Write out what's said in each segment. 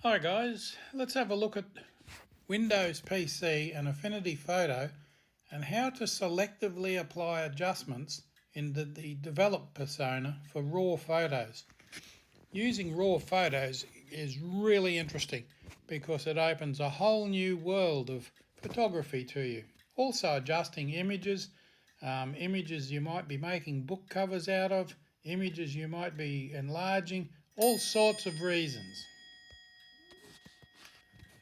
Hi guys, let's have a look at Windows PC and Affinity Photo and how to selectively apply adjustments in the develop persona for raw photos. Using raw photos is really interesting because it opens a whole new world of photography to you. Also adjusting images, images you might be making book covers out of, images you might be enlarging, all sorts of reasons.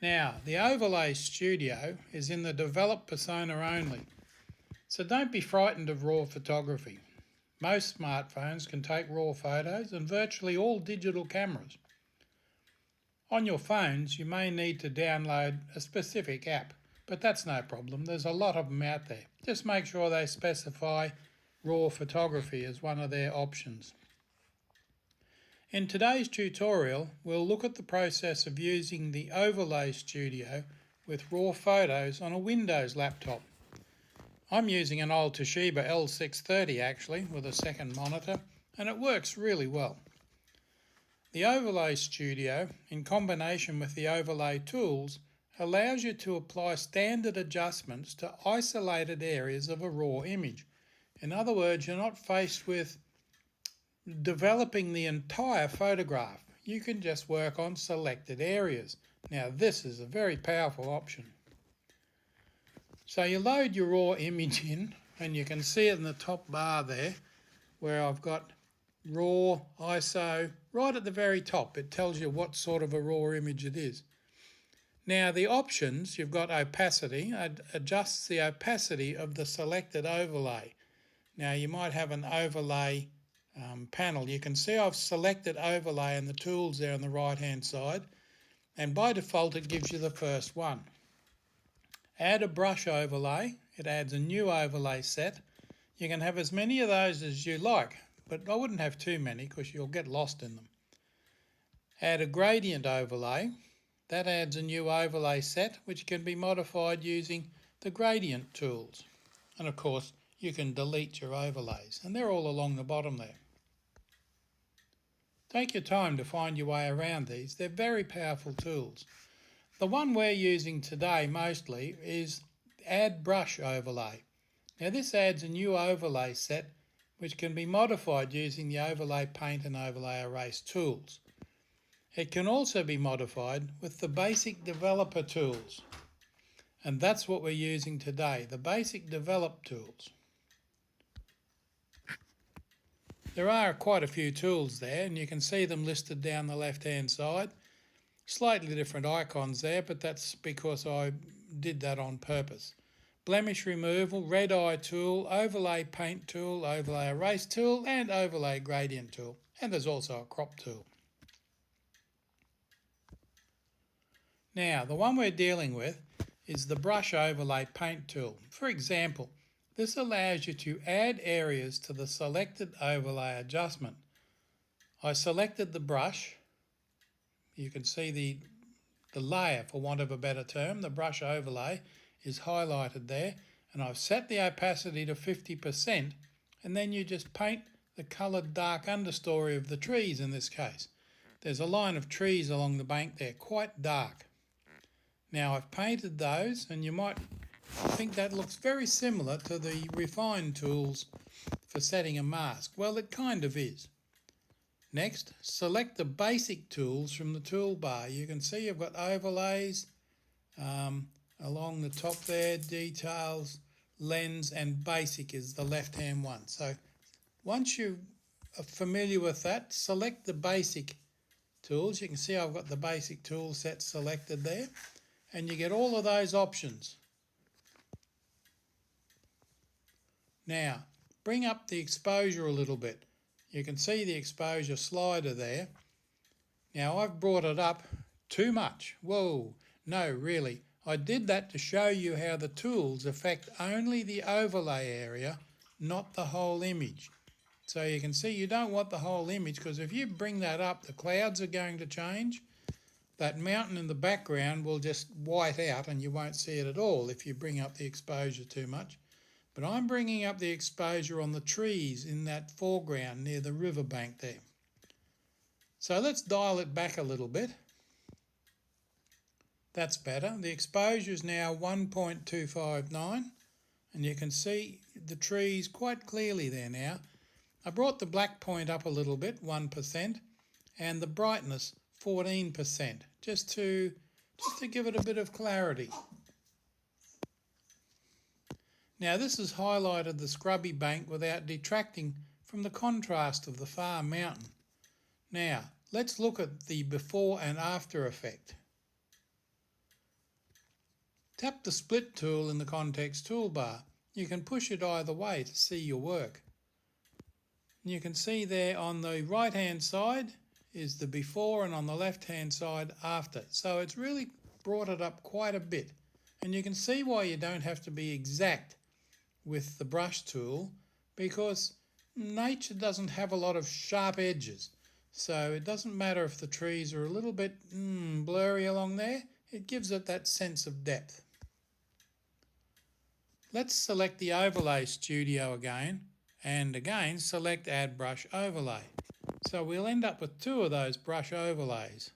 Now, the Overlay Studio is in the Develop persona only, so don't be frightened of RAW photography. Most smartphones can take RAW photos and virtually all digital cameras. On your phones, you may need to download a specific app, but that's no problem. There's a lot of them out there. Just make sure they specify RAW photography as one of their options. In today's tutorial, we'll look at the process of using the Overlay Studio with raw photos on a Windows laptop. I'm using an old Toshiba L630 actually, with a second monitor, and it works really well. The Overlay Studio, in combination with the overlay tools, allows you to apply standard adjustments to isolated areas of a raw image. In other words, you're not faced with developing the entire photograph. You can just work on selected areas. Now this is a very powerful option. So you load your raw image in, and you can see it in the top bar there where I've got raw ISO right at the very top. It tells you what sort of a raw image it is. Now the options, you've got opacity, it adjusts the opacity of the selected overlay. Now you might have an overlay panel. You can see I've selected overlay in the tools there on the right hand side, and by default it gives you the first one. Add a brush overlay. It adds a new overlay set. You can have as many of those as you like, but I wouldn't have too many because you'll get lost in them. Add a gradient overlay. That adds a new overlay set which can be modified using the gradient tools. And of course you can delete your overlays, and they're all along the bottom there. Take your time to find your way around these. They're very powerful tools. The one we're using today mostly is Add Brush Overlay. Now this adds a new overlay set which can be modified using the Overlay Paint and Overlay Erase tools. It can also be modified with the basic developer tools. And that's what we're using today, the basic develop tools. There are quite a few tools there, and you can see them listed down the left hand side. Slightly different icons there, but that's because I did that on purpose. Blemish removal, red eye tool, overlay paint tool, overlay erase tool, and overlay gradient tool. And there's also a crop tool. Now, the one we're dealing with is the brush overlay paint tool. For example, this allows you to add areas to the selected overlay adjustment. I selected the brush. You can see the layer, for want of a better term, the brush overlay is highlighted there, and I've set the opacity to 50%, and then you just paint the coloured dark understory of the trees in this case. There's a line of trees along the bank there, quite dark. Now I've painted those, and you might think that looks very similar to the refine tools for setting a mask. Well, it kind of is. Next, select the basic tools from the toolbar. You can see you've got overlays along the top there, details, lens, and basic is the left hand one. So once you are familiar with that, select the basic tools. You can see I've got the basic tool set selected there, and you get all of those options. Now, bring up the exposure a little bit. You can see the exposure slider there. Now I've brought it up too much. Whoa, no, really. I did that to show you how the tools affect only the overlay area, not the whole image. So you can see you don't want the whole image, because if you bring that up, the clouds are going to change. That mountain in the background will just white out and you won't see it at all if you bring up the exposure too much. But I'm bringing up the exposure on the trees in that foreground near the riverbank there. So let's dial it back a little bit. That's better. The exposure is now 1.259 and you can see the trees quite clearly there now. I brought the black point up a little bit, 1%, and the brightness 14%, just to give it a bit of clarity. Now this has highlighted the scrubby bank without detracting from the contrast of the far mountain. Now let's look at the before and after effect. Tap the split tool in the context toolbar. You can push it either way to see your work. And you can see there on the right hand side is the before and on the left hand side after. So it's really brought it up quite a bit. And you can see why you don't have to be exact with the brush tool, because nature doesn't have a lot of sharp edges. So it doesn't matter if the trees are a little bit blurry along there, it gives it that sense of depth. Let's select the Overlay Studio again, and again select Add Brush Overlay. So we'll end up with two of those brush overlays.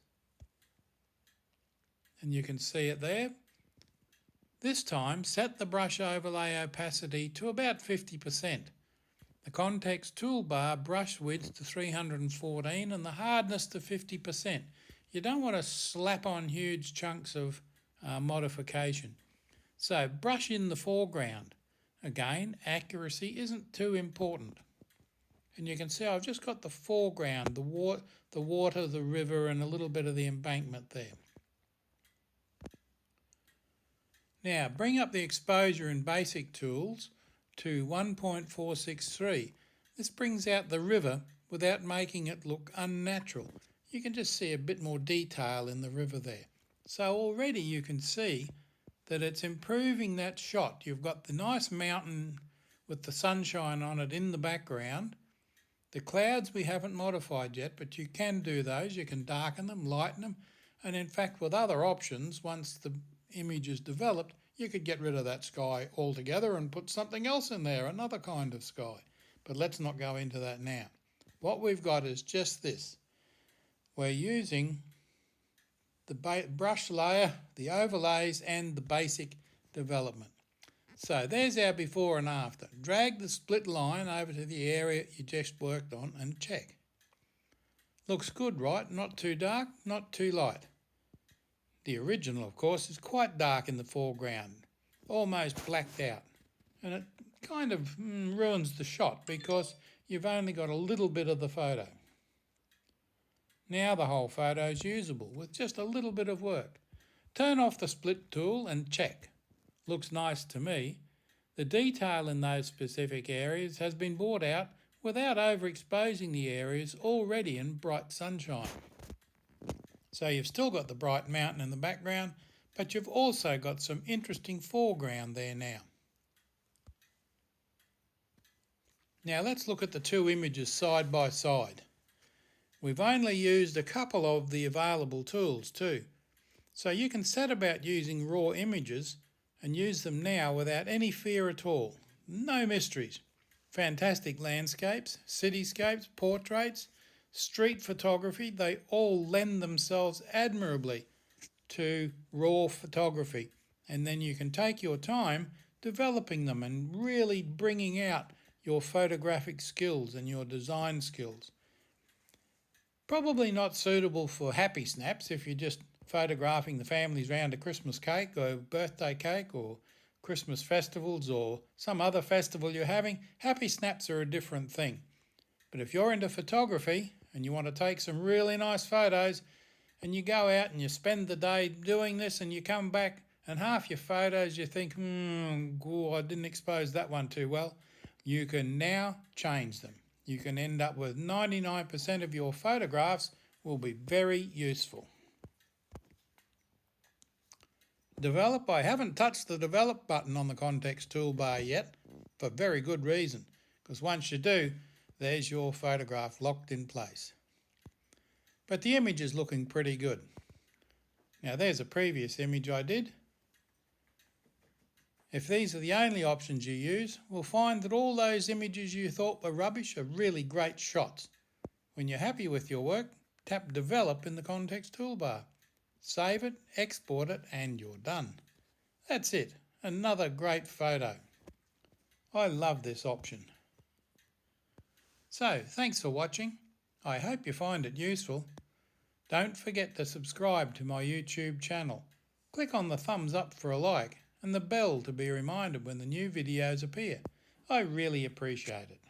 And you can see it there. This time set the brush overlay opacity to about 50%. The context toolbar brush width to 314 and the hardness to 50%. You don't want to slap on huge chunks of modification. So brush in the foreground. Again, accuracy isn't too important. And you can see I've just got the foreground, the water, the river and a little bit of the embankment there. Now bring up the exposure in basic tools to 1.463. This brings out the river without making it look unnatural. You can just see a bit more detail in the river there. So already you can see that it's improving that shot. You've got the nice mountain with the sunshine on it in the background. The clouds we haven't modified yet, but you can do those. You can darken them, lighten them, and in fact with other options, once the image is developed, you could get rid of that sky altogether and put something else in there, another kind of sky. But let's not go into that now. What we've got is just this. We're using the brush layer, the overlays and the basic development. So there's our before and after. Drag the split line over to the area you just worked on and check. Looks good, right? Not too dark, not too light. The original, of course, is quite dark in the foreground, almost blacked out. And it kind of ruins the shot because you've only got a little bit of the photo. Now the whole photo is usable with just a little bit of work. Turn off the split tool and check. Looks nice to me. The detail in those specific areas has been brought out without overexposing the areas already in bright sunshine. So you've still got the bright mountain in the background, but you've also got some interesting foreground there now. Now let's look at the two images side by side. We've only used a couple of the available tools too. So you can set about using raw images and use them now without any fear at all. No mysteries. Fantastic landscapes, cityscapes, portraits, street photography, they all lend themselves admirably to raw photography. And then you can take your time developing them and really bringing out your photographic skills and your design skills. Probably not suitable for happy snaps if you're just photographing the families round a Christmas cake or birthday cake or Christmas festivals or some other festival you're having. Happy snaps are a different thing. But if you're into photography and you want to take some really nice photos and you go out and you spend the day doing this and you come back and half your photos you think, I didn't expose that one too well, you can now change them. You can end up with 99% of your photographs will be very useful. Develop, I haven't touched the develop button on the context toolbar yet for very good reason, because once you do, there's your photograph locked in place. But the image is looking pretty good. Now there's a previous image I did. If these are the only options you use, we'll find that all those images you thought were rubbish are really great shots. When you're happy with your work, tap Develop in the context toolbar. Save it, export it, and you're done. That's it, another great photo. I love this option. So, thanks for watching. I hope you find it useful. Don't forget to subscribe to my YouTube channel. Click on the thumbs up for a like and the bell to be reminded when the new videos appear. I really appreciate it.